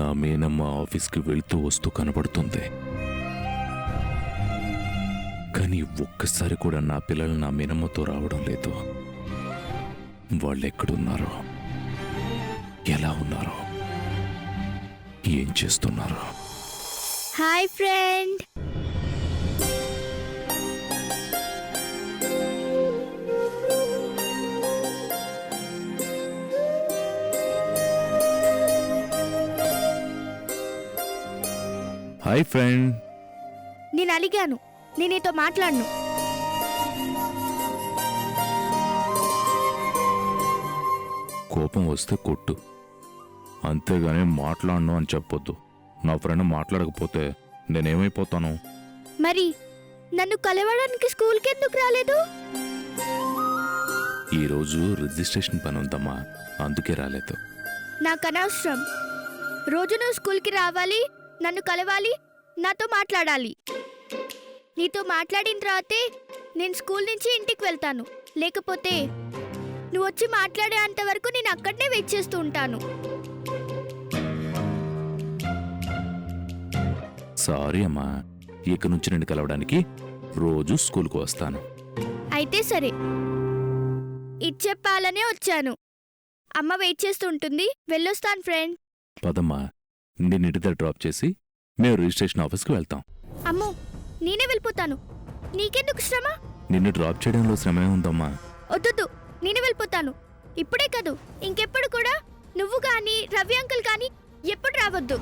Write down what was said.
నా మేనమ్మ ఆఫీస్కి వెళ్తూ వస్తూ కనబడుతుంది. కానీ ఒక్కసారి కూడా నా పిల్లలు నా మేనమ్మతో రావడం లేదు. వాళ్ళెక్కడున్నారో, ఎలా ఉన్నారో, ఏం చేస్తున్నారు? Hi friend. Hi friend. నేను అలిగాను, నేను నీతో మాట్లాడను. కోపం వస్తే కొట్టు, అంతేగాని మాట్లాడను అని చెప్పొద్దు. నా ఫ్రెండ్ మాట్లాడకపోతే నేనేమైపోతాను? మరి నన్ను కలవడానికి స్కూల్కి ఎందుకు రాలేదు? ఈరోజు రిజిస్ట్రేషన్ పని ఉందమ్మా, అందుకే రాలేదు. నాకు అనవసరం. రోజు నువ్వు స్కూల్కి రావాలి, నన్ను కలవాలి, నాతో మాట్లాడాలి. నీతో మాట్లాడిన తర్వాతే నేను స్కూల్ నుంచి ఇంటికి వెళ్తాను. లేకపోతే నువ్వు వచ్చి మాట్లాడేంత వరకు నేను అక్కడనే వెయిట్ చేస్తూ ఉంటాను. సారీ అమ్మా, ఇక నుంచి నేను కలవడానికి రోజు స్కూల్కు వస్తాను. అయితే సరే, ఇది చెప్పాలనే వచ్చాను. అమ్మ వెయిట్ చేస్తూ ఉంటుంది. వెళ్ళొస్తాను ఫ్రెండ్. పదమ్మా, నేను ఇంటి దగ్గర డ్రాప్ చేసి మేము రిజిస్ట్రేషన్ ఆఫీస్కి వెళ్తాం. అమ్మో, నేనే వెళ్ళిపోతాను. నీకెందుకు శ్రమ? నిన్ను డ్రాప్ చేయడంలో శ్రమే ఉందమ్మా. వద్దు, నేనే వెళ్ళిపోతాను. ఇప్పుడే కాదు, ఇంకెప్పుడు కూడా నువ్వు కానీ రవి అంకుల్ కానీ ఎప్పుడు రావద్దు.